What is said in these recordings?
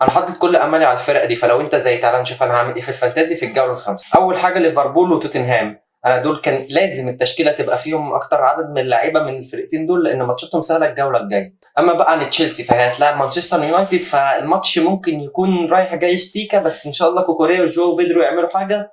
انا حاطط كل امالي على الفرقه دي، فلو انت زي تعالى نشوف انا هعمل ايه في الفانتازي في الجوله الخامسه. اول حاجه ليفربول وتوتنهام، انا دول كان لازم التشكيله تبقى فيهم اكتر عدد من اللعيبه من الفرقتين دول، لان ماتشاتهم سهله الجوله الجايه. اما بقى عن تشيلسي فهي هتلاعب مانشستر يونايتد، فالماتش ممكن يكون رايح جاي سيكا، بس ان شاء الله كوكوريا وجو بيدرو يعملوا حاجه.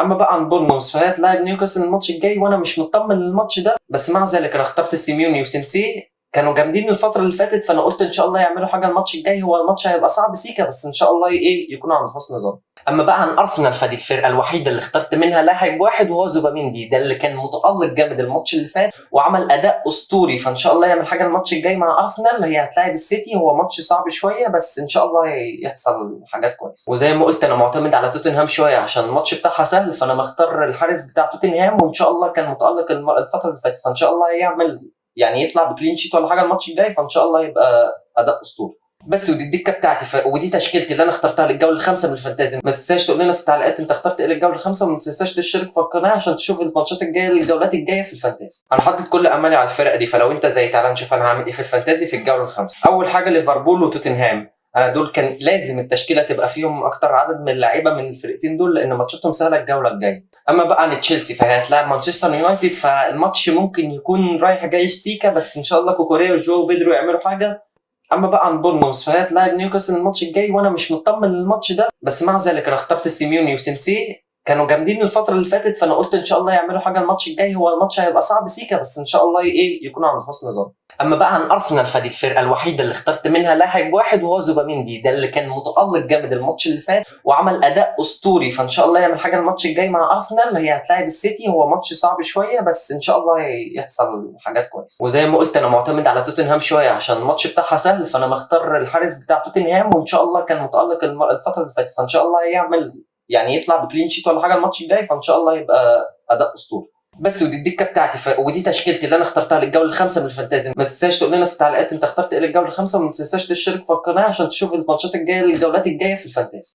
اما بقى عن بورنموث فهي هتلاعب نيوكاسل الماتش الجاي، وانا مش مطمن للماتش ده، بس مع ذلك انا اخترت سيميوني وسينسي، كانوا جامدين الفتره اللي فاتت، فانا قلت ان شاء الله يعملوا حاجه الماتش الجاي. هو الماتش هيبقى صعب سيكا، بس ان شاء الله يكونوا عند حسن ظن. اما بقى عن ارسنال فدي الفرقه الوحيده اللي اخترت منها لاعب واحد، وهو زوباميندي، ده اللي كان متالق جامد الماتش اللي فات وعمل اداء اسطوري، فان شاء الله يعمل حاجه الماتش الجاي مع ارسنال. هي هتلاعب السيتي، هو ماتش صعب شويه، بس ان شاء الله يحصل حاجات كويسه. وزي ما قلت انا معتمد على توتنهام شويه عشان الماتش بتاعها سهل، فانا مختار الحارس بتاع توتنهام، وان شاء الله كان متالق الفتره اللي فاتت، فان شاء الله يعمل يطلع بكلين شيت ولا حاجه الماتش الجاي، فان شاء الله يبقى اداء اسطوري. بس ودي الدكه بتاعتي ودي تشكيلتي اللي انا اخترتها للجوله الخامسه من الفانتازي. ما تنساش تقول لنا في التعليقات انت اخترت ايه للجوله الخامسه، وما تنساش تشترك في القناه عشان تشوف الماتشات الجايه الجولات الجايه في الفانتازي. انا حاطط كل امالي على الفرقه دي، فلو انت زي تعالى نشوف انا هعمل ايه في الفانتازي في الجوله الخامسه. اول حاجه ليفربول وتوتنهام، انا دول كان لازم التشكيله تبقى فيهم اكتر عدد من اللعيبه من الفرقتين دول، لان ماتشاتهم سهله الجوله الجايه. اما بقى عن تشيلسي فهي هتلاعب مانشستر يونايتد، فالماتش ممكن يكون رايح جاي سيكا، بس ان شاء الله كوكوريا وجو بيدرو يعملوا حاجه. اما بقى عن بورنموث فهي هتلاعب نيوكاسل الماتش الجاي، وانا مش مطمن للماتش ده، بس مع ذلك انا اخترت سيميوني وسينسي، كانوا جامدين الفتره اللي فاتت، فانا قلت ان شاء الله يعملوا حاجه الماتش الجاي. هو الماتش هيبقى صعب سيكا، بس ان شاء الله يكونوا عند حسن ظن. اما بقى عن ارسنال فدي الفرقه الوحيده اللي اخترت منها لاعب واحد، وهو زوباميندي، ده اللي كان متالق جامد الماتش اللي فات وعمل اداء اسطوري، فان شاء الله يعمل حاجه الماتش الجاي مع ارسنال. هي هتلاعب السيتي، هو ماتش صعب شويه، بس ان شاء الله يحصل حاجات كويسه. وزي ما قلت انا معتمد على توتنهام شويه عشان الماتش بتاعها سهل، فانا مختار الحارس بتاع توتنهام، وان شاء الله كان متالق الفتره اللي فاتت، فان شاء الله يعمل يطلع بكلين شيت ولا حاجه الماتش الجاي، فان شاء الله يبقى اداء اسطوري. بس ودي الدكه بتاعتي ودي تشكيلتي اللي انا اخترتها للجوله الخامسه من الفانتازي. ما تنساش تقول لنا في التعليقات انت اخترت ايه للجوله الخامسه، وما تنساش تشترك في القناه عشان تشوف الماتشات الجايه الجولات الجايه في الفانتازي.